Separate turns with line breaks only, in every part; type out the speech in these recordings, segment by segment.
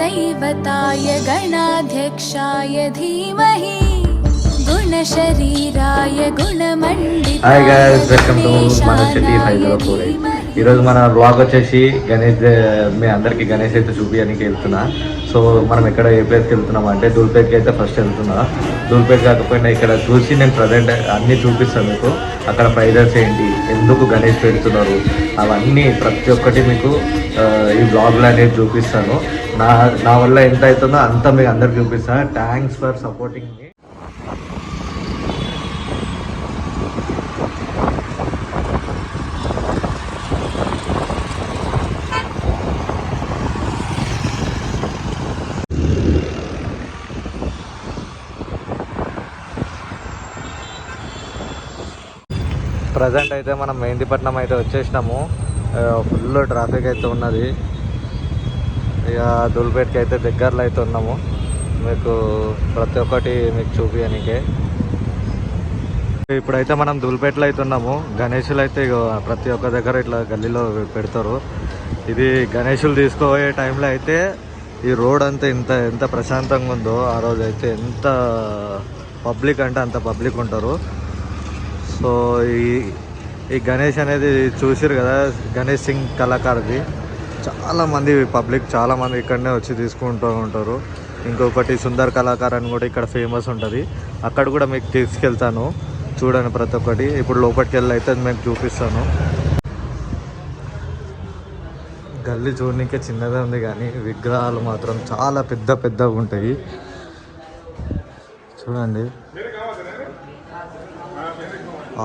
दैवताय गणाध्यक्षाय धीमहि गुणशरीराय गुणमण्डिताय
hi guys, welcome to మన city Hyderabad. ఈరోజు మన బ్లాగ్ వచ్చేసి గణేష్, మీ అందరికీ గణేష్ అయితే చూపించడానికి వెళ్తున్నా. సో మనం ఎక్కడ ఏ ప్లేస్కి వెళ్తున్నాం అంటే ధూల్పేట్కి అయితే ఫస్ట్ వెళ్తున్నా. ధూల్పేట్ కాకపోయినా ఇక్కడ చూసి నేను ప్రజెంట్ అన్నీ చూపిస్తాను మీకు. అక్కడ ప్రైజెస్ ఏంటి, ఎందుకు గణేష్ పెడుతున్నారు, అవన్నీ ప్రతి ఒక్కటి మీకు ఈ బ్లాగ్లో అనేది చూపిస్తాను. నా వల్ల ఎంత అవుతుందో అంతా మీకు అందరికి చూపిస్తాను. Thanks for supporting me. Present అయితే మనం మెహందీపట్నం అయితే వచ్చేసినాము. ఫుల్ ట్రాఫిక్ అయితే ఉన్నది. ఇక ధూల్పేట్కి అయితే దగ్గరలో అయితే ఉన్నాము. మీకు ప్రతి ఒక్కటి మీకు చూపించడానికే. ఇప్పుడైతే మనం ధూల్పేట్లో అయితే ఉన్నాము. గణేషులు అయితే ప్రతి ఒక్క దగ్గర ఇట్లా గల్లీలో పెడతారు. ఇది గణేషులు తీసుకోబోయే టైంలో అయితే ఈ రోడ్ అంతా ఎంత ప్రశాంతంగా ఉందో, ఆ రోజు అయితే ఎంత పబ్లిక్ అంటే అంత పబ్లిక్ ఉంటారు. సో ఈ గణేష్ అనేది చూసారు కదా, గణేష్ సింగ్ కళాకారుది. చాలామంది పబ్లిక్ చాలామంది ఇక్కడనే వచ్చి తీసుకుంటూ ఉంటారు. ఇంకొకటి సుందర్ కళాకార్ అని కూడా ఇక్కడ ఫేమస్ ఉంటుంది. అక్కడ కూడా మీకు తీసుకెళ్తాను, చూడండి ప్రతి ఒక్కటి. ఇప్పుడు లోపలికి వెళ్ళి అయితే మీకు చూపిస్తాను. గల్లీ చూడనికే చిన్నదే ఉంది కానీ విగ్రహాలు మాత్రం చాలా పెద్దగా ఉంటాయి. చూడండి,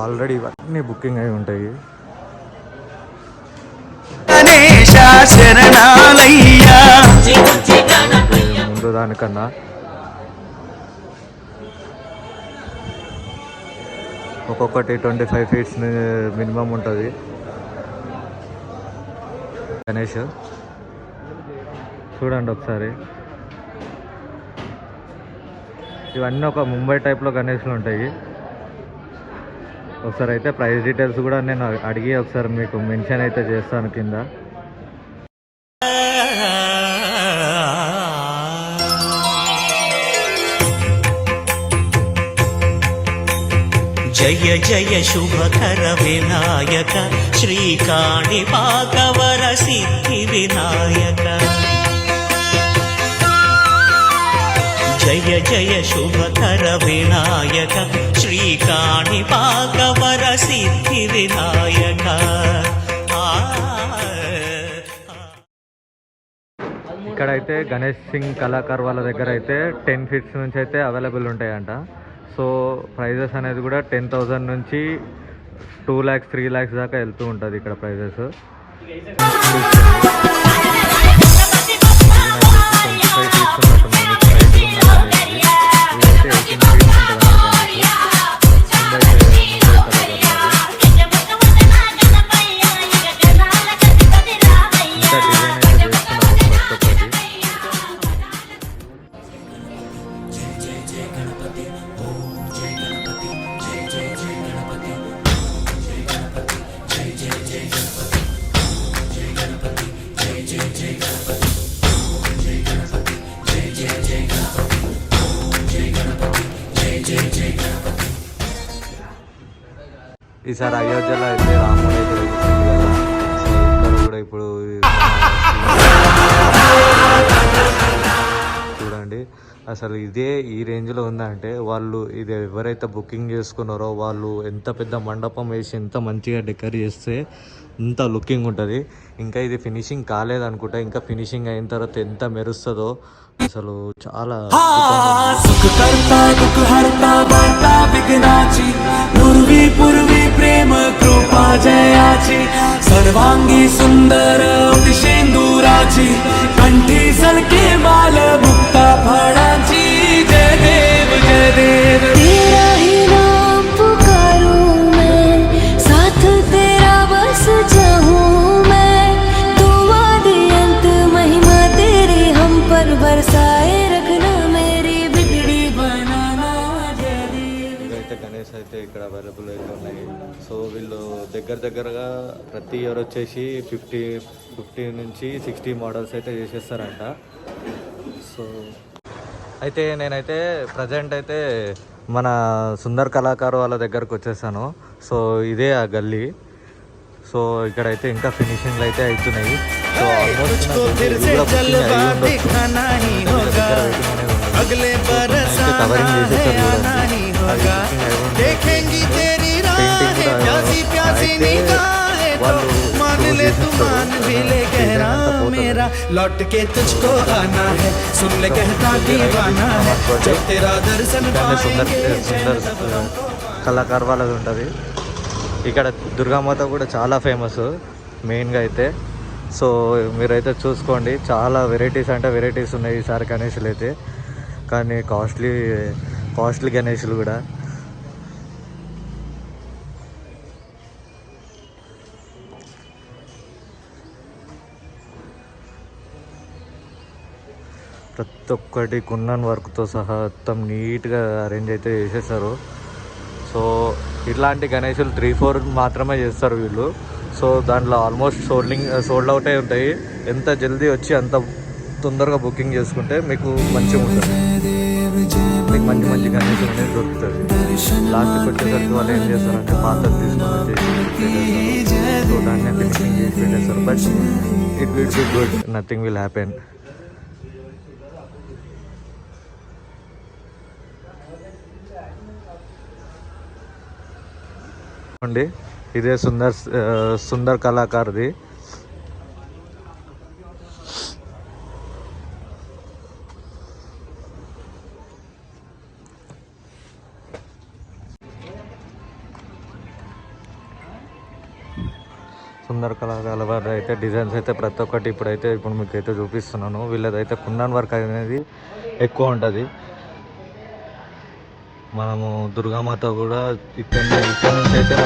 ఆల్రెడీ ఇవన్నీ బుకింగ్ అయి ఉంటాయి. ముందు దానికన్నా ఒక్కొక్కటి 25 ఫీట్స్ మినిమం ఉంటుంది గణేష్. చూడండి ఒకసారి, ఇవన్నీ ఒక ముంబై టైప్లో గణేష్లు ఉంటాయి. ఒకసారి అయితే ప్రైస్ డీటెయిల్స్ కూడా నేను అడిగి ఒకసారి మీకు మెన్షన్ అయితే చేస్తాను కింద.
జయ జయ శుభకర వినాయక శ్రీకాణిపాకవర సిద్ధి వినాయక. జయ జయ శుభకర వినాయక శ్రీకాణిపాకవర సిద్ధి వినాయక.
ఇక్కడైతే గణేష్ సింగ్ కళాకార్ వాళ్ళ దగ్గర అయితే 10 ఫీట్స్ నుంచి అయితే అవైలబుల్ ఉంటాయంట. సో ప్రైజెస్ అనేది కూడా 10,000 నుంచి 2 lakhs 3 lakhs దాకా వెళ్తూ ఉంటుంది ఇక్కడ ప్రైజెస్. 25 ఫీట్స్ ఉన్నట్టు ఈసారి అయోధ్యలో అయితే రాముడు అయితే వచ్చింది కదా. సో ఇక్కడ కూడా ఇప్పుడు చూడండి, అసలు ఇదే ఈ రేంజ్లో ఉందంటే వాళ్ళు ఇది ఎవరైతే బుకింగ్ చేసుకున్నారో వాళ్ళు ఎంత పెద్ద మండపం వేసి ఎంత మంచిగా డెకరేట్ చేస్తే ఎంత లుకింగ్ ఉంటుంది. ఇంకా ఇది ఫినిషింగ్ కాలేదనుకుంటా. ఇంకా ఫినిషింగ్ అయిన తర్వాత ఎంత మెరుస్తుందో అసలు చాలా.
प्रेम कृपा जयाची सर्वांगी सुंदर शेंदुराची कंठी सलके बाल मुक्ता फळाची. जय देव जय देव,
तेरा ही नाम पुकारूं मैं, साथ तेरा बस चाहूं मैं. तू आदि अंत महिमा तेरी हम पर बरसाए रखना मेरी बिगड़ी बनाना. जय देव.
గణేష్ అయితే ఇక్కడ అవైలబుల్ అయితే ఉన్నాయి. సో వీళ్ళు దగ్గరగా ప్రతి ఇయర్ వచ్చేసి 50 నుంచి 60 మోడల్స్ అయితే చేసేస్తారంట. సో అయితే నేనైతే ప్రజెంట్ అయితే మన సుందర్ కళాకారు వాళ్ళ దగ్గరకు వచ్చేసాను. సో ఇదే ఆ గల్లీ. సో ఇక్కడైతే ఇంకా ఫినిషింగ్లు అయితే అవుతున్నాయి. సో ఆల్మోస్ట్ కవరింగ్ చేసేసారు
लौट के तुझको आना है सुन ले कहता दीवाना है जब तेरा दर्शन
సుందర్ కళాకారు వాళ్ళది ఉంటుంది. ఇక్కడ దుర్గామాత కూడా చాలా ఫేమస్ మెయిన్గా అయితే. సో మీరైతే చూసుకోండి, చాలా వెరైటీస్ అంటే వెరైటీస్ ఉన్నాయి ఈసారి గణేషులు అయితే. కానీ కాస్ట్లీ గణేషులు కూడా. ప్రతి ఒక్కటి కున్నన్ వర్క్తో సహా మొత్తం నీట్గా అరేంజ్ అయితే చేసేసారు. సో ఇట్లాంటి గణేషులు 3-4 మాత్రమే చేస్తారు వీళ్ళు. సో దాంట్లో ఆల్మోస్ట్ సోల్డ్ అవుట్ అయి ఉంటాయి. ఎంత జల్దీ వచ్చి అంత తొందరగా బుకింగ్ చేసుకుంటే మీకు మంచిగా ఉంటుంది. మీకు మంచి మంచి గణేషులు అనేది దొరుకుతుంది. లాస్ట్కి వచ్చేసరికి వాళ్ళు ఏం చేస్తారంటే పాత్రలు తీసుకొని పెట్టేస్తారు. సో దాన్ని ఫినిషింగ్ చేసి పెట్టేస్తారు. But it will be good, nothing will happen. అండి ఇదే సుందర్ కళాకారుది. సుందర్ కళాకారుల వారి అయితే డిజైన్స్ అయితే ప్రతి ఒక్కటి ఇప్పుడు మీకైతే చూపిస్తున్నాను. వీళ్ళదైతే కున్నాన్ వర్క్ అనేది ఎక్కువ ఉంటుంది. మనము దుర్గామాత కూడా ఇక్కడ నుంచి అయితే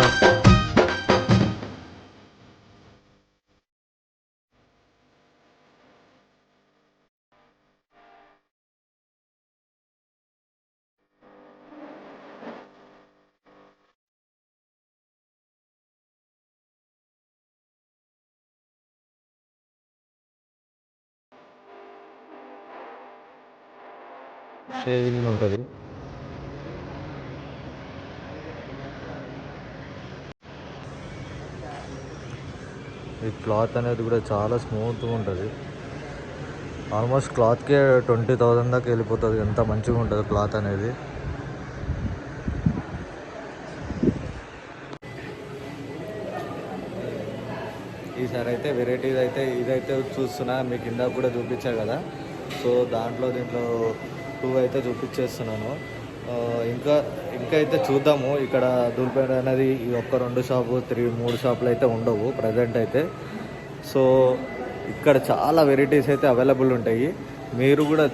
షేవింగ్ ఉంటుంది. ఈ క్లాత్ అనేది కూడా చాలా స్మూత్గా ఉంటుంది. ఆల్మోస్ట్ క్లాత్కే 20,000 దాకా వెళ్ళిపోతుంది. ఎంత మంచిగా ఉంటుంది క్లాత్ అనేది. ఈసారి అయితే వెరైటీస్ అయితే ఇదైతే చూస్తున్నా, మీకు ఇందాక కూడా చూపించా కదా. సో దీంట్లో 2 అయితే చూపించేస్తున్నాను. ఇంకా అయితే చూద్దాము. ఇక్కడ దూల్పేట అనేది ఈ 1-2 షాపు 3 షాపులు అయితే ఉండవు ప్రజెంట్ అయితే. సో ఇక్కడ చాలా వెరైటీస్ అయితే అవైలబుల్ ఉంటాయి. మీరు కూడా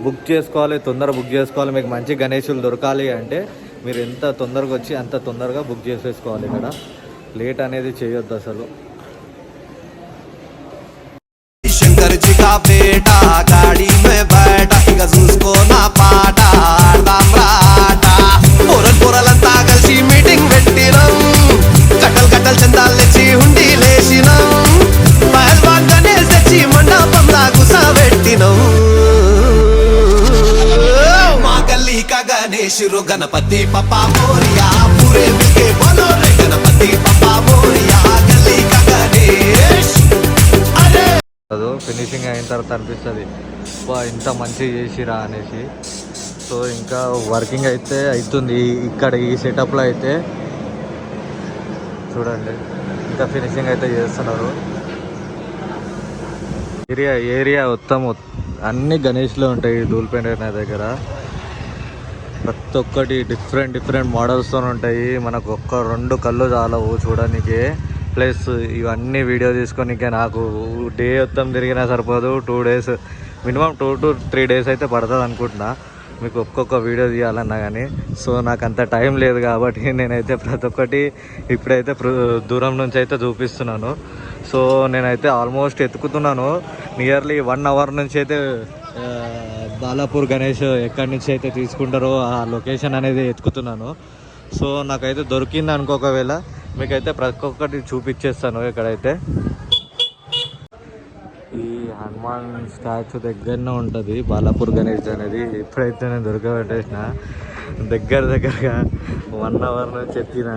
బుక్ చేసుకోవాలి, బుక్ చేసుకోవాలి. మీకు మంచి గణేషులు దొరకాలి అంటే మీరు ఎంత తొందరగా వచ్చి అంత తొందరగా బుక్ చేసేసుకోవాలి. ఇక్కడ లేట్ అనేది చేయొద్దు అసలు.
शंकर जी का बेटा गाड़ी में बैठा उसको ना पाटा ताम्राटा पोरలంతా కలిసి మీటింగ్ పెట్టినాం కట్టల్ చందాలెచ్చి హుండీ లేసినాం పహల్వాన్ గణేష్ తెచ్చి మండపంలా గుసబెట్టినాం మా గల్లీ కా గణేష్ रो गणपति पप्पा मोरिया पूरे मिलके बोलो रे गणपति पप्पा मोरिया गल्ली का गणेश
ఫినిషింగ్ అయిన తర్వాత అనిపిస్తుంది ఇంత మంచిగా చేసిరా అనేసి. సో ఇంకా వర్కింగ్ అయితే అవుతుంది ఇక్కడ ఈ సెటప్లో అయితే. చూడండి ఇంకా ఫినిషింగ్ అయితే చేస్తున్నారు. ఏరియా మొత్తం అన్ని గణేష్లో ఉంటాయి ధూల్పేట నా దగ్గర. ప్రతి ఒక్కటి డిఫరెంట్ మోడల్స్తో ఉంటాయి. మనకు 1-2 కళ్ళు చాలవు చూడడానికి. ప్లస్ ఇవన్నీ వీడియో తీసుకొనికే నాకు డే మొత్తం తిరిగినా సరిపోదు. 2 days మినిమం 2 to 3 days అయితే పడుతుంది అనుకుంటున్నా మీకు ఒక్కొక్క వీడియో తీయాలన్నా కానీ. సో నాకు అంత టైం లేదు కాబట్టి నేనైతే ప్రతి ఒక్కటి ఇప్పుడైతే దూరం నుంచి అయితే చూపిస్తున్నాను. సో నేనైతే ఆల్మోస్ట్ ఎత్తుకుతున్నాను. నియర్లీ 1 hour నుంచి అయితే బాలాపూర్ గణేష్ ఎక్కడి నుంచి అయితే తీసుకుంటారో ఆ లొకేషన్ అనేది ఎత్తుకుతున్నాను. సో నాకైతే దొరికింది అనుకోకవేళ మీకైతే ప్రతి ఒక్కటి చూపించేస్తాను. ఇక్కడైతే ఈ హనుమాన్ హనుమాన్ స్టాచ్యూ దగ్గరనే ఉంటుంది బాలాపూర్ గణేష్ అనేది. ఎప్పుడైతే నేను దొరకబెట్టేసిన దగ్గరగా 1 అవర్ నుంచి ఎత్తిన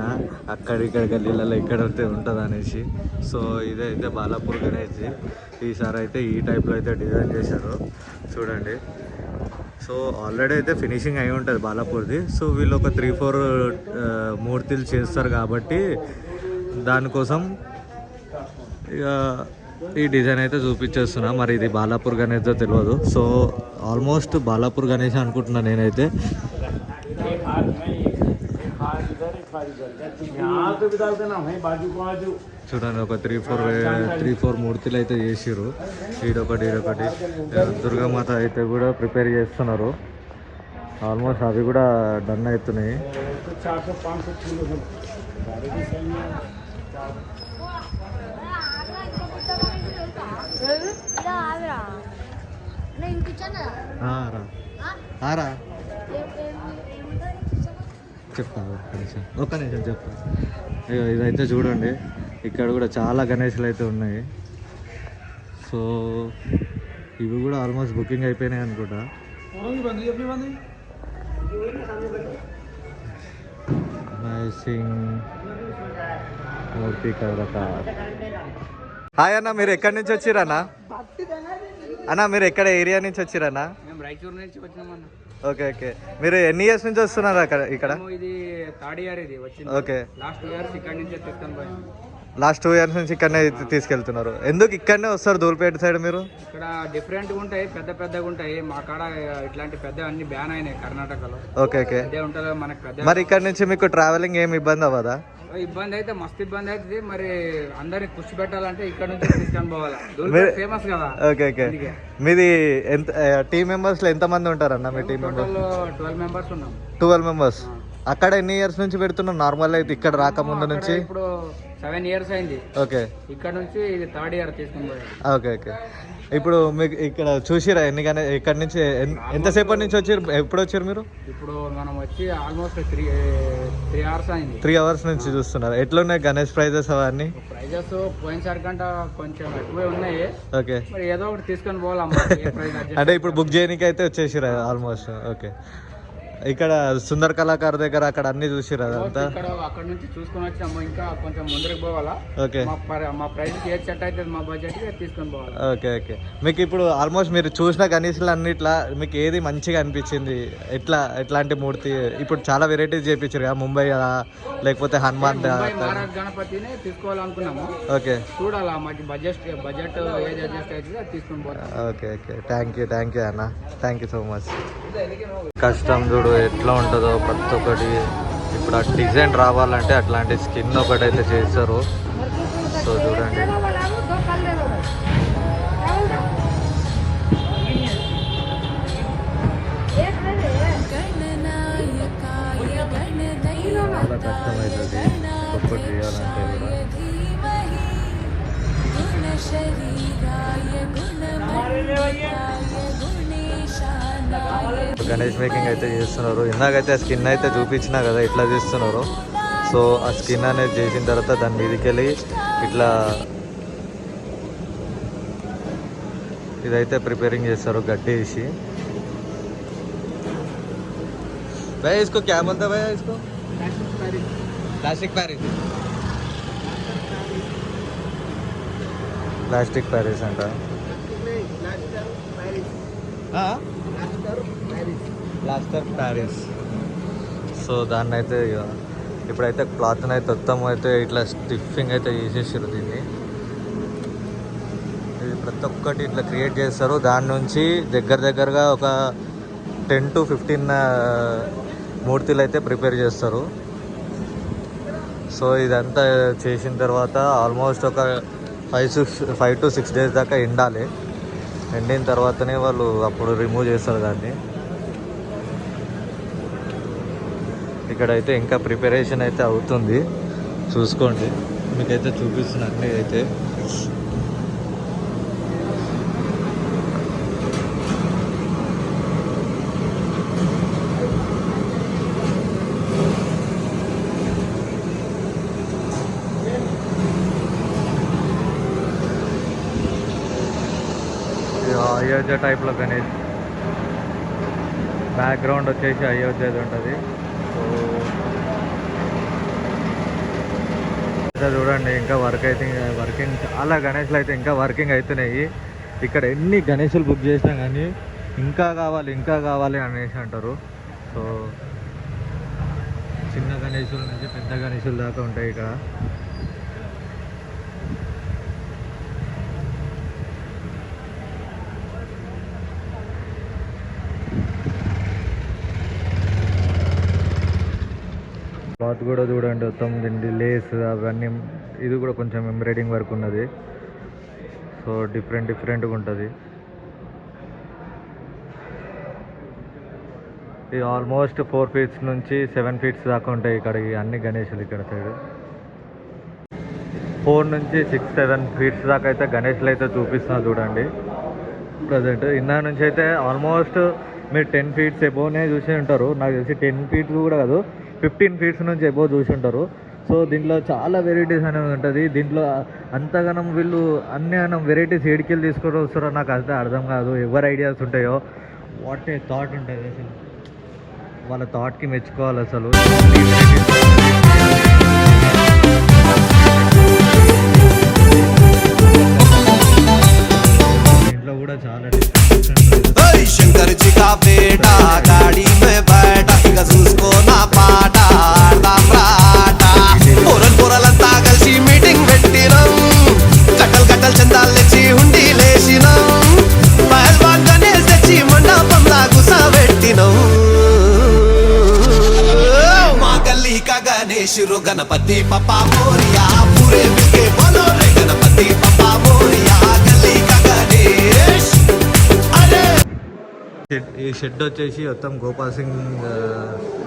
అక్కడిక్కడ గల్లీలలో ఎక్కడ ఉంటుంది అనేసి. సో ఇదైతే బాలాపూర్ గణేష్. ఈసారి అయితే ఈ టైప్లో అయితే డిజైన్ చేశారు చూడండి. సో ఆల్రెడీ అయితే ఫినిషింగ్ అయి ఉంటుంది బాలాపూర్ది. సో వీళ్ళు ఒక 3-4 మూర్తులు చేస్తారు కాబట్టి దానికోసం ఇక ఈ డిజైన్ అయితే చూపించేస్తున్నా. మరి ఇది బాలాపూర్ గణేష్తో తెలియదు. సో ఆల్మోస్ట్ బాలాపూర్ గణేష్ అనుకుంటున్నా నేనైతే. చూడండి ఒక 3-4 మూర్తులు అయితే చేసిర్రు. ఈడొకటి దుర్గామాత అయితే కూడా ప్రిపేర్ చేస్తున్నారు. ఆల్మోస్ట్ అవి కూడా డన్ అవుతున్నాయి. ఒక్క నిమిషం చెప్తా. ఇదైతే చూడండి ఇక్కడ కూడా చాలా గణేష్లు అయితే ఉన్నాయి. సో ఇవి కూడా ఆల్మోస్ట్ బుకింగ్ అయిపోయినాయి అనుకుంటా. మూర్తి హాయ్ అన్న, మీరు ఎక్కడి నుంచి వచ్చిరన్నా? అన్న మీరు ఎక్కడ ఏరియా నుంచి వచ్చిరన్నా?
రాయచూరు నుంచి వచ్చినామన్న.
Okay okay. మీరు ఎన్ని ఇయర్స్ నుంచి వస్తున్నారు ఇక్కడ?
ఇది థర్డ్ ఇయర్ ఇది వచ్చింది.
ఓకే.
లాస్ట్ 2 ఇయర్స్ ఇక్కడ నుంచి తీసుకొని పోయి
లాస్ట్ 2 ఇయర్స్ నుంచి ఇక్కడనే తీసుకెళ్తున్నారు. ఎందుకు ఇక్కడనే వస్తారు ధూల్పేట సైడ్ మీరు?
ఇక్కడ డిఫరెంట్గా ఉంటాయి, పెద్దగా ఉంటాయి. మా కాడ ఇట్లాంటి పెద్ద అన్ని బ్యాన్ అయినాయి కర్ణాటకలో.
Okay okay.
అదే ఉంటుంది మనకు పెద్ద.
మరి ఇక్కడ నుంచి మీకు ట్రావెలింగ్ ఏమి ఇబ్బంది అవ్వదా?
ఇబ్బంది అయితే మస్తు ఇబ్బంది అవుతుంది. మరి అందరికి పుష్టి పెట్టాలంటే ఇక్కడ నుంచి తీసుకొని పోవాలి. ఫేమస్ కదా.
Okay okay. మీది ఎంత టీమ్ మెంబర్స్ లో ఎంత మంది ఉంటారన్న మీ టీమ్ మెంబర్స్?
12 మెంబర్స్ ఉన్నాం.
12 మెంబర్స్. అక్కడ ఎన్ని ఇయర్స్ నుంచి పెడుతున్నాం నార్మల్ అయితే ఇక్కడ రాకముందు నుంచి?
ఇప్పుడు 7 ఇయర్స్ అయింది.
ఓకే.
ఇక్కడ నుంచి ఇది థర్డ్ ఇయర్ తీసుకొని పోయారు.
Okay okay. ఇప్పుడు మీకు ఇక్కడ చూసిరా ఎన్నిగానే ఇక్కడ నుంచి ఎంతసేపటి నుంచి వచ్చారు? ఎప్పుడు వచ్చారు మీరు?
ఇప్పుడు మనం వచ్చి ఆల్మోస్ట్ 3 అవర్స్ అయింది.
3 అవర్స్ నుంచి చూస్తున్నారు. ఎట్లున్నాయి గణేష్ ప్రైజెస్ అవన్నీ?
ప్రైజెస్ పోయినసారి కంటే కొంచెం ఎక్కువే ఉన్నాయి.
ఓకే.
మరి ఏదో ఒకటి తీసుకొని పోవాలమ్మా.
అంటే ఇప్పుడు బుక్ చేయడానికి అయితే వచ్చేసిరా ఆల్మోస్ట్. ఓకే. ఇక్కడ సుందర్ కళాకారు దగ్గర అక్కడ అన్ని చూసిరా అదంతా?
అక్కడ నుంచి చూసుకొని వచ్చాము. ఇంకా కొంచెం ముందరికి పోవాలా.
ఓకే.
మా ప్రైస్ ఏది సెట్ అవుతుంది మా బడ్జెట్ తీసుకొని పోవాలి.
Okay okay. మీకు ఇప్పుడు ఆల్మోస్ట్ మీరు చూసిన గణేష్లు అన్నిట్లా మీకు ఏది మంచిగా అనిపించింది? ఎట్లాంటి మూర్తి? ఇప్పుడు చాలా వెరైటీస్ చేయించారు కదా, ముంబై లేకపోతే హనుమాన్
గణపతిని తీసుకోవాలనుకున్నాము.
ఓకే.
చూడాలా మాకు బడ్జెట్ ఏది అడ్జస్ట్ అవుతుందో తీసుకొని పోతాం.
Okay okay. థ్యాంక్ యూ అన్న. Thank you so much. కష్టం చూడు ఎట్లా ఉంటుందో ప్రతి ఒక్కటి. ఇప్పుడు ఆ డిజైన్ రావాలంటే అట్లాంటి స్కిన్ ఒకటైతే చేస్తారు. సో చూడండి చాలా కష్టమవుతుంది ఒక్కటి చేయాలంటే కూడా. గణేష్ మేకింగ్ అయితే చేస్తున్నారు. ఇందాకైతే ఆ స్కిన్ అయితే చూపించినా కదా ఇట్లా చేస్తున్నారు. సో ఆ స్కిన్ అనేది చేసిన తర్వాత దాని మీదకి వెళ్ళి ఇట్లా ఇదైతే ప్రిపేరింగ్ చేస్తారు గడ్డి వేసి. భయ ఇసుకో క్యా బోల్తా భయ ఇసుకో? ప్లాస్టిక్ ప్యారిస్ అంట. Plaster Paris. సో దాన్ని అయితే ఇప్పుడైతే క్లాత్ని అయితే మొత్తం అయితే ఇట్లా స్టిఫింగ్ అయితే చేసేసారు. దీన్ని ఇది ప్రతి ఒక్కటి ఇట్లా క్రియేట్ చేస్తారు. దాని నుంచి దగ్గరగా ఒక 10 to 15 మూర్తులు అయితే ప్రిపేర్ చేస్తారు. సో ఇదంతా చేసిన తర్వాత ఆల్మోస్ట్ ఒక 5 to 6 days దాకా ఎండాలి. ఎండిన తర్వాతనే వాళ్ళు అప్పుడు రిమూవ్ చేస్తారు దాన్ని. ఇక్కడైతే ఇంకా ప్రిపరేషన్ అయితే అవుతుంది, చూసుకోండి. మీకైతే చూపిస్తున్నా అన్నీ అయితే. అయోధ్య టైప్లో గణేష్. బ్యాక్గ్రౌండ్ వచ్చేసి అయోధ్యది ఉంటుంది. సో చూడండి ఇంకా వర్కింగ్ చాలా గణేష్లు అయితే ఇంకా వర్కింగ్ అవుతున్నాయి. ఇక్కడ ఎన్ని గణేషులు బుక్ చేసినా కానీ ఇంకా కావాలి అనేసి అంటారు. సో చిన్న గణేషుల నుంచి పెద్ద గణేషుల దాకా ఉంటాయి ఇక్కడ. క్లాత్ కూడా చూడండి మొత్తం దీన్ని లేస్ అవన్నీ, ఇది కూడా కొంచెం ఎంబ్రాయిడింగ్ వర్క్ ఉన్నది. సో డిఫరెంట్గా ఉంటుంది. ఇది ఆల్మోస్ట్ 4 feet నుంచి 7 feet దాకా ఉంటాయి ఇక్కడ ఈ అన్ని గణేషులు. ఇక్కడ సైడ్ 4 నుంచి 6-7 feet దాకా అయితే గణేషులు అయితే చూపిస్తున్నా చూడండి ప్రజెంట్. ఇందా నుంచి అయితే ఆల్మోస్ట్ మీరు 10 feet ఎబోనే చూసి ఉంటారు. నాకు తెలిసి 10 feet కూడా కాదు, 15 feet నుంచి ఎబో చూసి ఉంటారు. సో దీంట్లో చాలా వెరైటీస్ అనేది ఉంటుంది. దీంట్లో అంతగానం వీళ్ళు అన్ని వెరైటీస్ ఏడికెళ్ళి తీసుకొని వస్తారో నాకు అయితే అర్థం కాదు. ఎవరు ఐడియాస్ ఉంటాయో, వాట్ ఏ థాట్ ఉంటుంది అసలు. వాళ్ళ థాట్కి మెచ్చుకోవాలి అసలు. ఇంట్లో కూడా చాలా
శంకర్ జీ కా బేటా గాడి మే బైఠా ఇక చూసుకో నా పాట ఆడదాం రాట. పొరలంతా కలిసి మీటింగ్ పెట్టినాం, కట్టలు చందాలు తెచ్చి హుండీ లేసినాం, పహల్వాన్ గణేష్ తెచ్చి మండపంలా గుసబెట్టినాం. మా గల్లీ కా గణేష్ రో గణపతి పప్పా మోరియా, పూరే మిల్కే బోలో రే గణపతి పప్పా మోరియా, గల్లీ కా గణేష్.
ఈ షెడ్ వచ్చేసి మొత్తం గోపాల్ సింగ్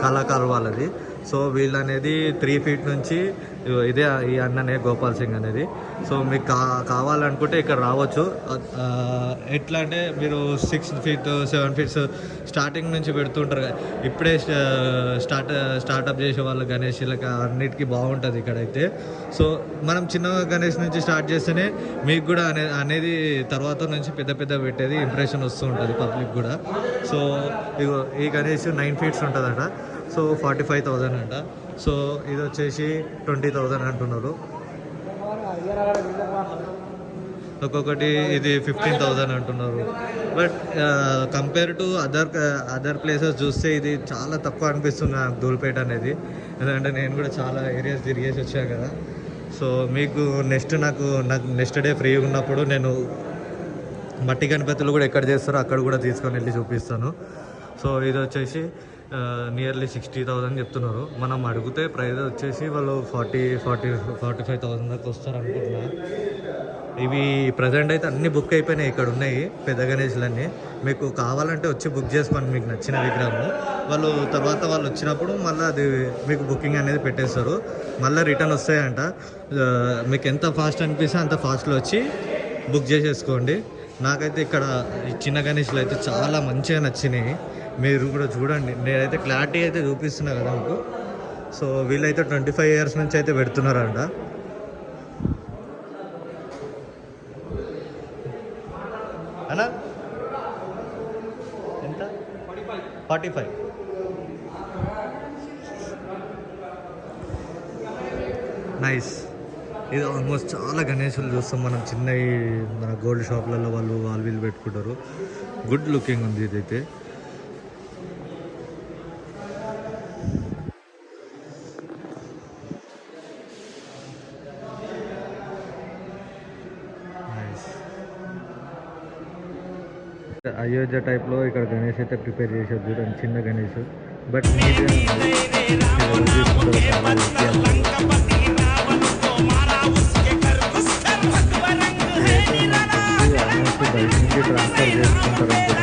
కళాకారు వాళ్ళది. సో వీళ్ళు అనేది 3 feet నుంచి ఇదే ఈ అన్ననే గోపాల్ సింగ్ అనేది. సో మీకు కావాలనుకుంటే ఇక్కడ రావచ్చు. ఎట్లా అంటే మీరు 6 feet 7 feet స్టార్టింగ్ నుంచి పెడుతుంటారు కదా, ఇప్పుడే స్టార్టప్ చేసే వాళ్ళ గణేష్లకి అన్నిటికీ బాగుంటుంది ఇక్కడైతే. సో మనం చిన్న గణేష్ నుంచి స్టార్ట్ చేస్తేనే మీకు కూడా అనేది తర్వాత నుంచి పెద్ద పెట్టేది ఇంప్రెషన్ వస్తూ ఉంటుంది పబ్లిక్ కూడా. సో ఈ గణేష్ 9 feet ఉంటుందట. సో 45,000 అంట. సో ఇది వచ్చేసి 20,000 అంటున్నారు. ఒక్కొక్కటి ఇది 15,000 అంటున్నారు. But compare to other places చూస్తే ఇది చాలా తక్కువ అనిపిస్తుంది నాకు ధూల్పేట అనేది. ఎందుకంటే నేను కూడా చాలా ఏరియాస్ తిరిగేసి వచ్చాను కదా. సో మీకు నాకు నెక్స్ట్ డే ఫ్రీగా ఉన్నప్పుడు నేను మట్టి గణపతులు కూడా ఎక్కడ చేస్తారో అక్కడ కూడా తీసుకొని వెళ్ళి చూపిస్తాను. సో ఇది వచ్చేసి నియర్లీ 60,000 చెప్తున్నారు. మనం అడిగితే ప్రైస్ వచ్చేసి వాళ్ళు 45,000 దాకా వస్తారు అనుకుంటున్నా. ఇవి ప్రజెంట్ అయితే అన్నీ బుక్ అయిపోయినాయి. ఇక్కడ ఉన్నాయి పెద్ద గణేష్లన్నీ. మీకు కావాలంటే వచ్చి బుక్ చేసుకోండి మీకు నచ్చిన విగ్రహము. వాళ్ళు వచ్చినప్పుడు మళ్ళీ అది మీకు బుకింగ్ అనేది పెట్టేస్తారు. మళ్ళీ రిటర్న్ వస్తాయంట. మీకు ఎంత ఫాస్ట్ అనిపిస్తే అంత ఫాస్ట్లో వచ్చి బుక్ చేసేసుకోండి. నాకైతే ఇక్కడ ఈ చిన్న గణేష్లు అయితే చాలా మంచిగా నచ్చినాయి. మీరు కూడా చూడండి, నేనైతే క్లారిటీ అయితే చూపిస్తున్నా కదా మీకు. సో వీళ్ళైతే 25 years నుంచి అయితే పెడుతున్నారంట. అన్నా ఎంత? 45. నైస్. ఇది ఆల్మోస్ట్ చాలా గణేషులు చూస్తాం మనం చిన్నవి మన గోల్డ్ షాప్లలో వాళ్ళు వీళ్ళు పెట్టుకుంటారు. గుడ్ లుకింగ్ ఉంది ఇదైతే. అయోధ్య టైప్లో ఇక్కడ గణేష్ అయితే ప్రిపేర్ చేశారు చూడండి, చిన్న గణేష్. బట్ బయట నుంచి ట్రాన్స్ఫర్ చేసుకుంటారు బట్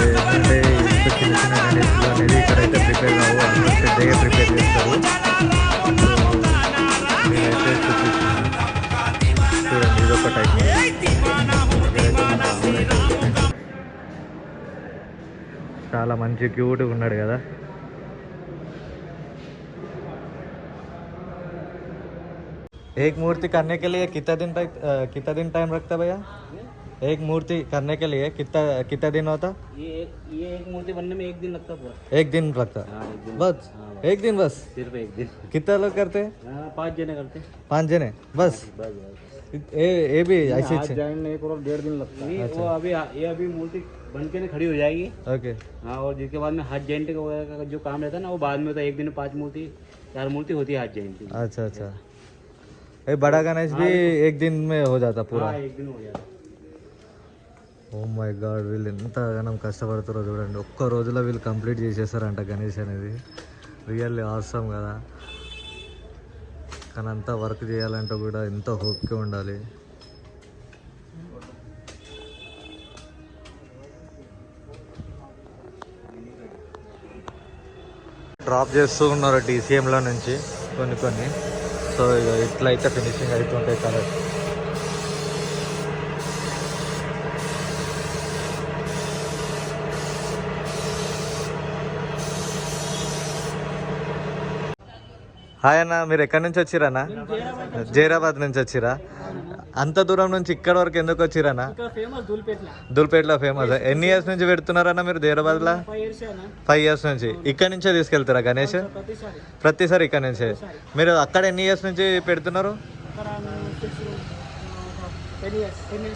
ఏంటంటే ఇంత చిన్న గణేష్లు అనేది ఇక్కడైతే ప్రిపేర్ కావు, ఆల్మోస్ట్ పెద్దగా ప్రిపేర్ చేస్తారు. నేనైతే చూపిస్తున్నాను చూడండి, ఇదొక టైప్. చాలా మంచి క్యూట్గా ఉన్నాడు కదా. एक मूर्ति करने के लिए कितना दिन टाइम रखता है भैया? एक मूर्ति करने के लिए कितना दिन होता?
ये एक मूर्ति बनने में 1 दिन लगता पूरा।
एक दिन लगता?
हाँ, 1 दिन।
बस? एक दिन बस?
सिर्फ 1 दिन।
कितना लोग करते हैं?
5 जने करते।
5 जने बस? ये भी ऐसे
हाथ जाने एक और 1.5 दिन लगता है। वो अभी मूर्ति बन के खड़ी हो जाएगी।
ओके।
हाँ, और जिसके बाद में हाथ जॉइंट का जो काम रहता है ना, वो बाद में होता है। 1 दिन में 5 मूर्ति 4 मूर्ति होती है हाथ जॉइंट की।
अच्छा अच्छा। ये बड़ा गणेश भी 1 दिन में हो जाता पूरा?
हाँ, 1 दिन हो जाता।
ఓ మై గాడ్, వీళ్ళు ఎంతగానో కష్టపడుతారో చూడండి. ఒక్క రోజులో వీళ్ళు కంప్లీట్ చేసేస్తారంట గణేష్ అనేది. రియల్లీ ఆసమ్ కదా. కానీ అంతా వర్క్ చేయాలంటే కూడా ఎంతో ఓపిక ఉండాలి. డ్రాప్ చేస్తూ ఉన్నారు DCMలో నుంచి కొన్ని. సో ఇక ఇట్లయితే ఫినిషింగ్ అవుతుంటాయి కలర్. హాయ్ అన్న, మీరు ఎక్కడి నుంచి వచ్చిరన్నా? జైరాబాద్ నుంచి వచ్చిరా? అంత దూరం నుంచి ఇక్కడ వరకు ఎందుకు వచ్చిరన్నా? దూల్పేటలో ఫేమస్. ఎన్ని ఇయర్స్ నుంచి పెడుతున్నారన్న మీరు జైరాబాద్లో? 5 years నుంచి. ఇక్కడ నుంచే తీసుకెళ్తారా గణేష్? ప్రతిసారి ఇక్కడ నుంచే. మీరు అక్కడ ఎన్ని ఇయర్స్ నుంచి పెడుతున్నారు?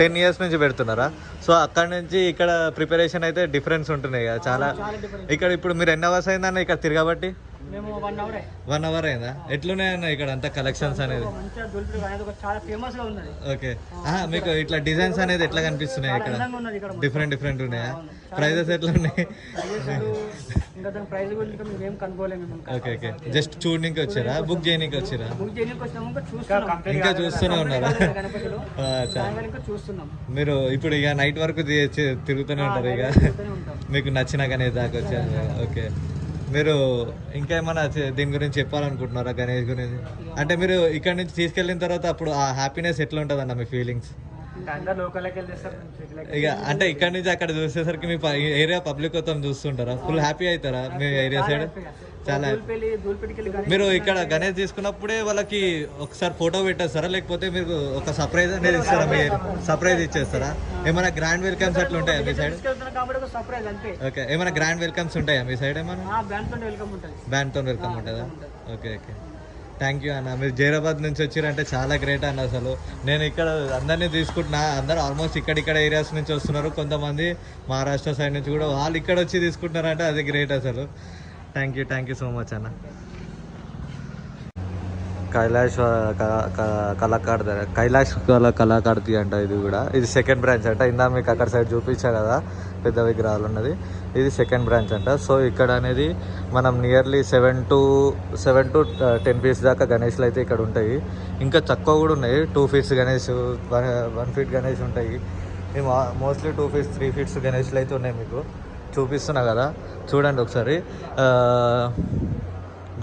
10 years నుంచి పెడుతున్నారా? సో అక్కడ నుంచి ఇక్కడ ప్రిపరేషన్ అయితే డిఫరెన్స్ ఉంటున్నాయి కదా చాలా. ఇక్కడ ఇప్పుడు మీరు ఎన్ని అవర్స్ అయిందన్న ఇక్కడ తిరగబట్టి? 1 hour అయిందా? ఎట్లున్నాయన్న ఇక్కడ అంతా కలెక్షన్స్ అనేది? ఓకే. మీకు ఇట్లా డిజైన్స్ అనేది ఎట్లా కనిపిస్తున్నాయి ఇక్కడ? డిఫరెంట్ ఉన్నాయా? ప్రైజెస్ ఎట్లా ఉన్నాయి? ఓకే. జస్ట్ చూడడానికి వచ్చారా? బుక్ చేయడానికి వచ్చారా? ఇంకా చూస్తూనే ఉన్నారా? మీరు ఇప్పుడు ఇక నైట్ వరకు తిరుగుతూనే ఉంటారు ఇక మీకు నచ్చిన గణేష్ దాకా వచ్చారు. ఓకే. మీరు ఇంకా ఏమైనా దీని గురించి చెప్పాలనుకుంటున్నారా గణేష్ గురించి? అంటే మీరు ఇక్కడ నుంచి తీసుకెళ్ళిన తర్వాత అప్పుడు ఆ హ్యాపీనెస్ ఎట్లా ఉంటుంది అన్న మీ ఫీలింగ్స్? ఇక అంటే ఇక్కడ నుంచి అక్కడ చూసేసరికి మీ ఏరియా పబ్లిక్ మొత్తం చూస్తుంటారా? ఫుల్ హ్యాపీ అవుతారా మీ ఏరియా సైడ్? చాలా. మీరు ఇక్కడ గణేష్ తీసుకున్నప్పుడే వాళ్ళకి ఒకసారి ఫోటో పెట్టేస్తారా, లేకపోతే మీరు ఒక సర్ప్రైజ్ అనేది ఇస్తారా? మీరు సర్ప్రైజ్ ఇచ్చేస్తారా? ఏమైనా గ్రాండ్ వెల్కమ్స్ అట్లా ఉంటాయా మీ సైడ్? ఓకే. ఏమైనా గ్రాండ్ వెల్కమ్స్ ఉంటాయా మీ సైడ్? ఏమైనా బ్యాండ్తో వెల్కమ్ ఉంటుందా? ఓకే. థ్యాంక్ యూ అన్న. మీరు జైరాబాద్ నుంచి వచ్చిరంటే చాలా గ్రేట్ అన్న. అసలు నేను ఇక్కడ అందరినీ తీసుకుంటున్నా. అందరూ ఆల్మోస్ట్ ఇక్కడ ఏరియాస్ నుంచి వస్తున్నారు. కొంతమంది మహారాష్ట్ర సైడ్ నుంచి కూడా వాళ్ళు ఇక్కడ వచ్చి తీసుకుంటున్నారంటే అది గ్రేట్ అసలు. థ్యాంక్ యూ సో మచ్ అన్న. కైలాష్ కళాకార్తి అంట. ఇది కూడా ఇది సెకండ్ బ్రాంచ్ అంట. ఇందా మీకు అక్కడ సైడ్ చూపించా కదా పెద్ద విగ్రహాలు ఉన్నది, ఇది సెకండ్ బ్రాంచ్ అంట. సో ఇక్కడ అనేది మనం నియర్లీ 7 to 10 feet దాకా గణేష్లు అయితే ఇక్కడ ఉంటాయి. ఇంకా తక్కువ కూడా ఉన్నాయి. 2 feet గణేష్, 1 feet గణేష్ ఉంటాయి. ఇవి మోస్ట్లీ 2 feet 3 feet గణేష్లు అయితే ఉన్నాయి. మీకు చూపిస్తున్నా కదా, చూడండి ఒకసారి.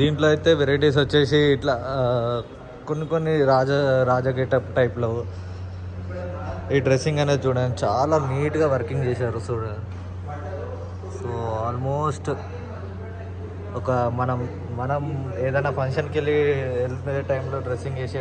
దీంట్లో అయితే వెరైటీస్ వచ్చేసి ఇట్లా కొన్ని రాజ గెటప్ టైప్లో ఈ డ్రెస్సింగ్ అనేది చూడండి చాలా నీట్గా వర్కింగ్ చేశారు చూడండి. సో ఆల్మోస్ట్ ఒక మనం ఏదైనా ఫంక్షన్కి వెళ్ళే టైంలో డ్రెస్సింగ్ చేసే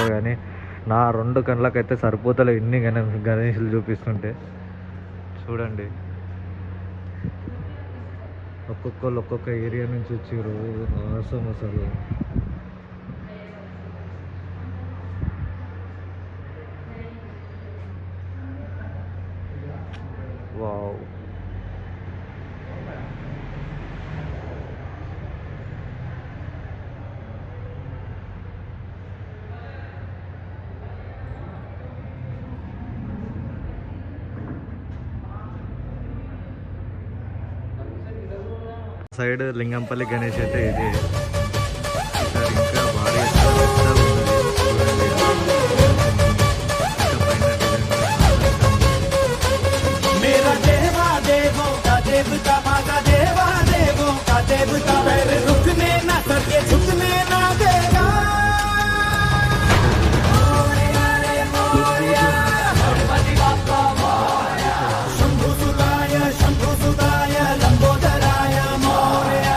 కానీ నా 2 కళ్ళకైతే సరిపోతలే ఇన్ని గణేషులు చూపిస్తుంటే. చూడండి ఒక్కొక్కళ్ళు ఒక్కొక్క ఏరియా నుంచి వచ్చారు. అవసరం అసలు వావ్. సైడ్ లింగంపల్లి గణేష్ అయితే ఇది ఇంకా భారీ
मेरा देवा देवों का देवता माता देवा देवों का देवता पैर रुकने ना सर ये झुकने ना देगा शंभु सुताय लंबोदराय मोरया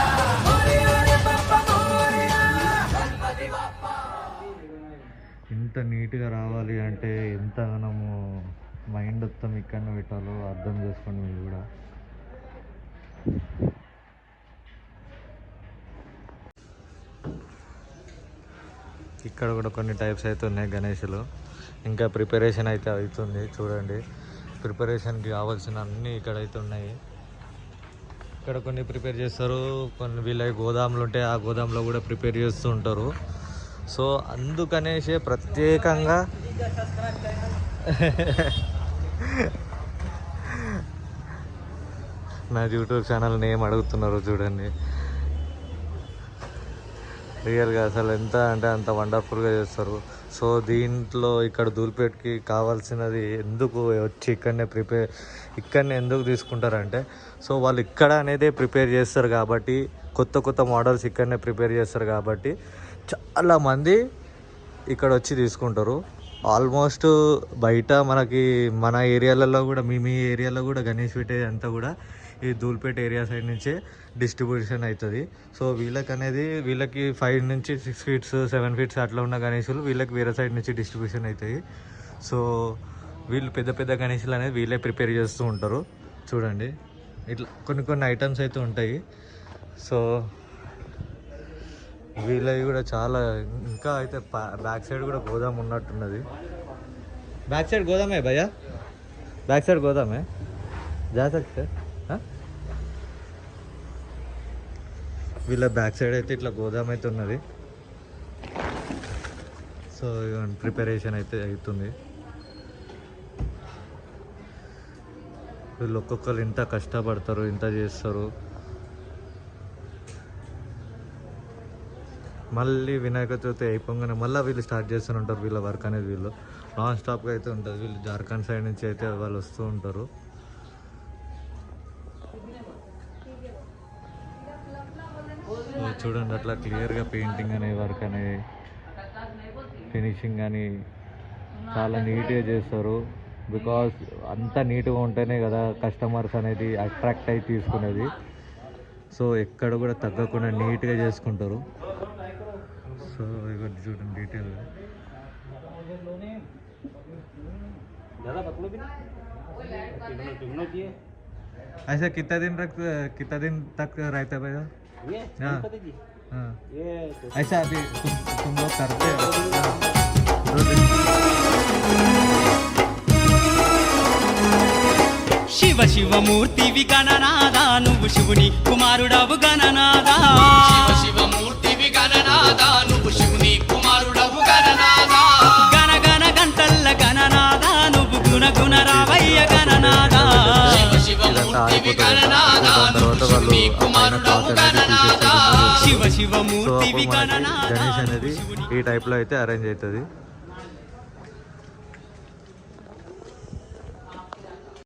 ఇంత నీట్గా రావాలి అంటే ఎంత మనము మైండ్ మొత్తం ఇక్కడనే పెట్టాలో అర్థం చేసుకోండి మీరు కూడా. ఇక్కడ కూడా కొన్ని టైప్స్ అయితే ఉన్నాయి గణేషులు. ఇంకా ప్రిపరేషన్ అయితే అవుతుంది చూడండి. ప్రిపరేషన్కి కావాల్సిన అన్నీ ఇక్కడైతే ఉన్నాయి. ఇక్కడ కొన్ని ప్రిపేర్ చేస్తారు, కొన్ని వీళ్ళ గోదాములు ఉంటే ఆ గోదాంలో కూడా ప్రిపేర్ చేస్తూ ఉంటారు. సో అందుకనేసే ప్రత్యేకంగా నా యూట్యూబ్ ఛానల్ నేమ్ అడుగుతున్నారు చూడండి. రియల్గా అసలు ఎంత అంటే అంత వండర్ఫుల్గా చేస్తారు. సో దీంట్లో ఇక్కడ ధూల్పేట్కి కావాల్సినది ఎందుకు వచ్చి ఇక్కడనే ఎందుకు తీసుకుంటారంటే, సో వాళ్ళు ఇక్కడ అనేది ప్రిపేర్ చేస్తారు కాబట్టి, కొత్త కొత్త మోడల్స్ ఇక్కడనే ప్రిపేర్ చేస్తారు కాబట్టి చాలామంది ఇక్కడ వచ్చి తీసుకుంటారు. ఆల్మోస్ట్ బయట మన ఏరియాలలో కూడా మీ ఏరియాలో కూడా గణేష్ పెట్టే అంతా కూడా ఈ ధూల్పేట్ ఏరియా సైడ్ నుంచే డిస్ట్రిబ్యూషన్ అవుతుంది. సో వీళ్ళకి 5 నుంచి 6 feet 7 feet అట్లా ఉన్న గణేషులు వీళ్ళకి వేరే సైడ్ నుంచి డిస్ట్రిబ్యూషన్ అవుతాయి. సో వీళ్ళు పెద్ద పెద్ద గణేషులు అనేది వీళ్ళే ప్రిపేర్ చేస్తూ ఉంటారు. చూడండి ఇట్లా కొన్ని ఐటమ్స్ అయితే ఉంటాయి. సో వీళ్ళవి కూడా చాలా ఇంకా అయితే బ్యాక్ సైడ్ కూడా గోదాం ఉన్నట్టున్నది. బ్యాక్ సైడ్ గోదామే భయ్యా, బ్యాక్ సైడ్ గోదామే जा सकते हाँ. వీళ్ళ బ్యాక్ సైడ్ అయితే ఇట్లా గోదాం అయితే ఉన్నది. సో ప్రిపరేషన్ అయితే అవుతుంది. వీళ్ళు ఒక్కొక్కరు ఇంత కష్టపడతారు, ఇంత చేస్తారు. మళ్ళీ వినాయక చవితి అయిపోగానే మళ్ళీ వీళ్ళు స్టార్ట్ చేస్తూనే ఉంటారు. వీళ్ళ వర్క్ అనేది వీళ్ళు నాన్ స్టాప్గా అయితే ఉంటుంది. వీళ్ళు జార్ఖండ్ సైడ్ నుంచి అయితే వాళ్ళు వస్తూ ఉంటారు. చూడండి అట్లా క్లియర్గా పెయింటింగ్ అనే వర్క్ అనేది ఫినిషింగ్ కానీ చాలా నీట్గా చేస్తారు. బికాస్ అంత నీట్గా ఉంటేనే కదా కస్టమర్స్ అనేది అట్రాక్ట్ అయి తీసుకునేది. సో ఎక్కడ కూడా తగ్గకుండా నీట్గా చేసుకుంటారు. సో ఇక చూడండి డీటెయిల్గా. ऐसा कितना दिन तक रहता है भैया? ऐसा अभी तुम लोग करते हो?
శివ శివ మూర్తి విగణనాదా నువ్వు శివుని కుమారుడవు గణనాదా. శివ శివ మూర్తి విగణనాదా నువ్వు శివుని కుమారుడవు గణనాదా. గణ గణ గంటల్ల గణనాదా నువ్వు గుణ గుణ రావయ్య గణనాదా. శివ శివ మూర్తి విగణనాదా నువ్వు శివుని కుమారుడవు గణనాదా. శివ శివ మూర్తి విగణనాదా.
గణేష్ అనేది ఈ టైప్లో అయితే అరేంజ్ అవుతుంది.